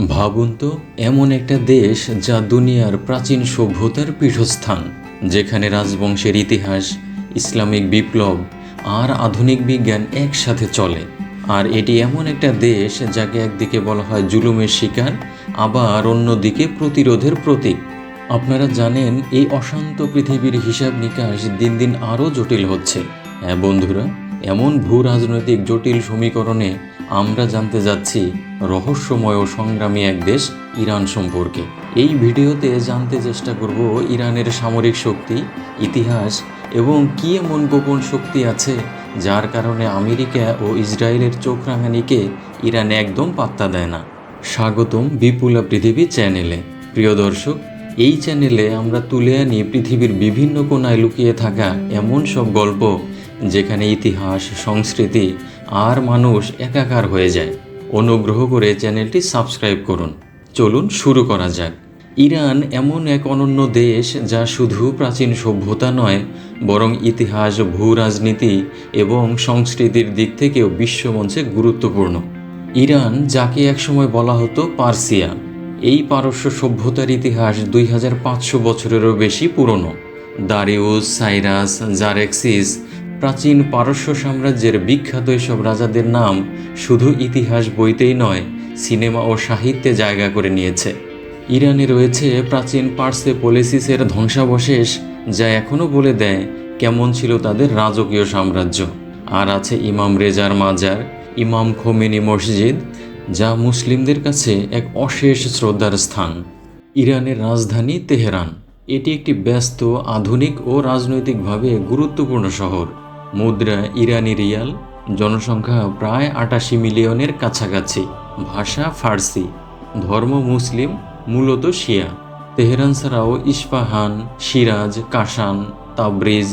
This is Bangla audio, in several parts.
ভাবুন তো, এমন একটা দেশ যা দুনিয়ার প্রাচীন সভ্যতার পীঠস্থান, যেখানে রাজবংশের ইতিহাস, ইসলামিক বিপ্লব আর আধুনিক বিজ্ঞান একসাথে চলে। আর এটি এমন একটা দেশ যাকে একদিকে বলা হয় জুলুমের শিকার, আবার অন্যদিকে প্রতিরোধের প্রতীক। আপনারা জানেন, এই অশান্ত পৃথিবীর হিসাব নিকাশ দিন দিন আরও জটিল হচ্ছে। হ্যাঁ বন্ধুরা, এমন ভূ রাজনৈতিক জটিল সমীকরণে আমরা জানতে যাচ্ছি রহস্যময় ও সংগ্রামী এক দেশ ইরান সম্পর্কে। এই ভিডিওতে জানতে চেষ্টা করব ইরানের সামরিক শক্তি, ইতিহাস এবং কী এমন গোপন শক্তি আছে যার কারণে আমেরিকা ও ইসরায়েলের চোখ রাঙানিকে ইরান একদম পাত্তা দেয় না। স্বাগতম বিপুলা পৃথিবী চ্যানেলে। প্রিয় দর্শক, এই চ্যানেলে আমরা তুলে আনি পৃথিবীর বিভিন্ন কোণায় লুকিয়ে থাকা এমন সব গল্প যেখানে ইতিহাস, সংস্কৃতি আর মানুষ একাকার হয়ে যায়। অনুগ্রহ করে চ্যানেলটি সাবস্ক্রাইব করুন। চলুন শুরু করা যাক। ইরান এমন এক অনন্য দেশ যা শুধু প্রাচীন সভ্যতা নয়, বরং ইতিহাস, ভূ রাজনীতি এবং সংস্কৃতির দিক থেকেও বিশ্বমঞ্চে গুরুত্বপূর্ণ। ইরান, যাকে একসময় বলা হতো পার্সিয়া, এই পারস্য সভ্যতার ইতিহাস 2500 বছরেরও বেশি পুরনো। দারিউস, সাইরাস, জারেক্সিস, প্রাচীন পারস্য সাম্রাজ্যের বিখ্যাত এসব রাজাদের নাম শুধু ইতিহাস বইতেই নয়, সিনেমা ও সাহিত্যে জায়গা করে নিয়েছে। ইরানে রয়েছে প্রাচীন পার্সেপোলিসিসের ধ্বংসাবশেষ, যা এখনও বলে দেয় কেমন ছিল তাদের রাজকীয় সাম্রাজ্য। আর আছে ইমাম রেজার মাজার, ইমাম খোমেনি মসজিদ, যা মুসলিমদের কাছে এক অশেষ শ্রদ্ধার স্থান। ইরানের রাজধানী তেহরান, এটি একটি ব্যস্ত, আধুনিক ও রাজনৈতিকভাবে গুরুত্বপূর্ণ শহর। মুদ্রা ইরানি রিয়াল, জনসংখ্যা প্রায় 88 মিলিয়নের কাছাকাছি, ভাষা ফার্সি, ধর্ম মুসলিম, মূলত শিয়া। তেহরান ছাড়াও ইস্পাহান, সিরাজ, কাশান, তাবরিজ,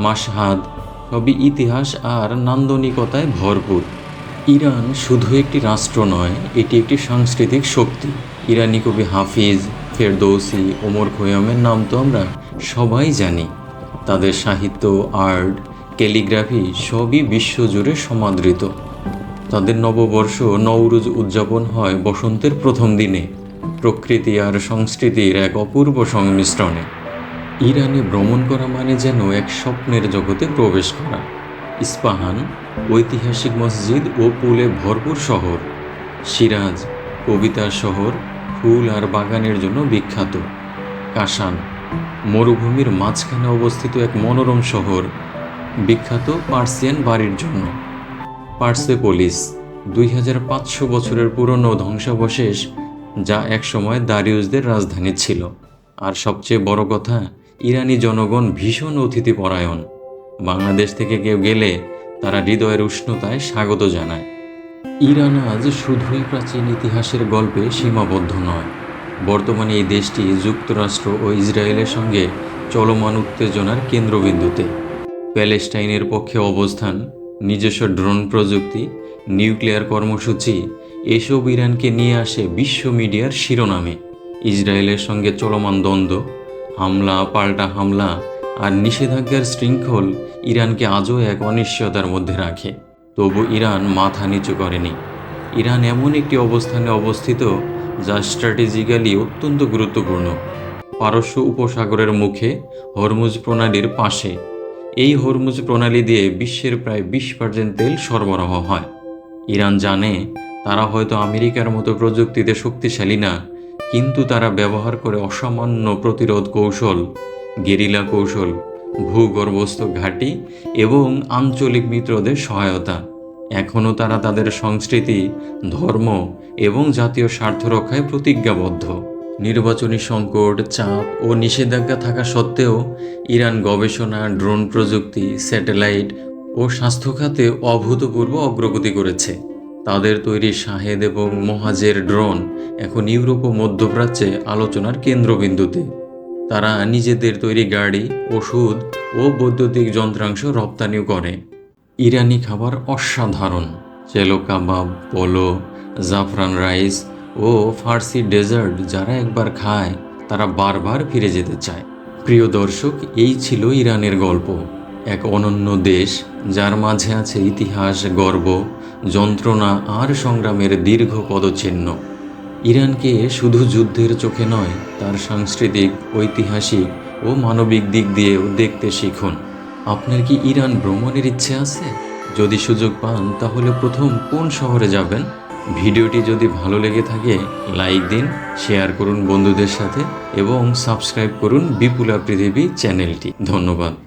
মাশহাদ সবই ইতিহাস আর নান্দনিকতায় ভরপুর। ইরান শুধু একটি রাষ্ট্র নয়, এটি একটি সাংস্কৃতিক শক্তি। ইরানি কবি হাফিজ, ফেরদৌসি, ওমর খৈয়ামের নাম তো আমরা সবাই জানি। তাদের সাহিত্য, আর্ট, ক্যালিগ্রাফি সবই বিশ্বজুড়ে সমাদৃত। তাদের নববর্ষ নওরুজ উদযাপন হয় বসন্তের প্রথম দিনে, প্রকৃতি আর সংস্কৃতির এক অপূর্ব সংমিশ্রণে। ইরানে ভ্রমণ করা মানে যেন এক স্বপ্নের জগতে প্রবেশ করা। ইস্পাহান, ঐতিহাসিক মসজিদ ও পুলে ভরপুর শহর। সিরাজ, কবিতার শহর, ফুল আর বাগানের জন্য বিখ্যাত। কাশান, মরুভূমির মাঝখানে অবস্থিত এক মনোরম শহর, বিখ্যাত পার্সিয়ান বাড়ির জন্য। পার্সেপোলিস, 2500 বছরের পুরনো ধ্বংসাবশেষ, যা একসময় দারিউসদের রাজধানী ছিল। আর সবচেয়ে বড় কথা, ইরানি জনগণ ভীষণ অতিথিপরায়ণ। বাংলাদেশ থেকে কেউ গেলে তারা হৃদয়ের উষ্ণতায় স্বাগত জানায়। ইরান আজ শুধুই প্রাচীন ইতিহাসের গল্পে সীমাবদ্ধ নয়, বর্তমানে এই দেশটি যুক্তরাষ্ট্র ও ইসরায়েলের সঙ্গে চলমান উত্তেজনার কেন্দ্রবিন্দুতে। প্যালেস্টাইনের পক্ষে অবস্থান, নিজস্ব ড্রোন প্রযুক্তি, নিউক্লিয়ার কর্মসূচি এসব ইরানকে নিয়ে আসে বিশ্ব মিডিয়ার শিরোনামে। ইসরায়েলের সঙ্গে চলমান দ্বন্দ্ব, হামলা, পাল্টা হামলা আর নিষেধাজ্ঞার শৃঙ্খল ইরানকে আজও এক অনিশ্চয়তার মধ্যে রাখে। তবু ইরান মাথা নিচু করেনি। ইরান এমন একটি অবস্থানে অবস্থিত যা স্ট্র্যাটেজিক্যালি অত্যন্ত গুরুত্বপূর্ণ। পারস্য উপসাগরের মুখে, হরমুজ প্রণালীর পাশে। এই হরমুজ প্রণালী দিয়ে বিশ্বের প্রায় 20% তেল সরবরাহ হয়। ইরান জানে তারা হয়তো আমেরিকার মতো প্রযুক্তিতে শক্তিশালী না, কিন্তু তারা ব্যবহার করে অসামান্য প্রতিরোধ কৌশল, গেরিলা কৌশল, ভূগর্ভস্থ ঘাঁটি এবং আঞ্চলিক মিত্রদের সহায়তা। এখনও তারা তাদের সংস্কৃতি, ধর্ম এবং জাতীয় স্বার্থ রক্ষায় প্রতিজ্ঞাবদ্ধ। নির্বাচনী সংকট, চাপ ও নিষেধাজ্ঞা থাকা সত্ত্বেও ইরান গবেষণা, ড্রোন প্রযুক্তি, স্যাটেলাইট ও স্বাস্থ্য খাতে অভূতপূর্ব অগ্রগতি করেছে। তাদের তৈরি শাহেদ এবং মহাজের ড্রোন এখন ইউরোপ ও মধ্যপ্রাচ্যে আলোচনার কেন্দ্রবিন্দুতে। তারা নিজেদের তৈরি গাড়ি, ওষুধ ও বৈদ্যুতিক যন্ত্রাংশ রপ্তানিও করে। ইরানি খাবার অসাধারণ। চেলো কাবাব, পোলো, জাফরান রাইস ও ফার্সি ডেজার্ট যারা একবার খায় তারা বারবার ফিরে যেতে চায়। প্রিয় দর্শক, এই ছিল ইরানের গল্প। এক অনন্য দেশ যার মাঝে আছে ইতিহাস, গর্ব, যন্ত্রণা আর সংগ্রামের দীর্ঘ পদচিহ্ন। ইরানকে শুধু যুদ্ধের চোখে নয়, তার সাংস্কৃতিক, ঐতিহাসিক ও মানবিক দিক দিয়েও দেখতে শিখুন। আপনার কি ইরান ভ্রমণের ইচ্ছে আছে? যদি সুযোগ পান তাহলে প্রথম কোন শহরে যাবেন? ভিডিওটি যদি ভালো লেগে থাকে লাইক দিন, শেয়ার করুন বন্ধুদের সাথে এবং সাবস্ক্রাইব করুন বিপুলা পৃথিবী চ্যানেলটি। ধন্যবাদ।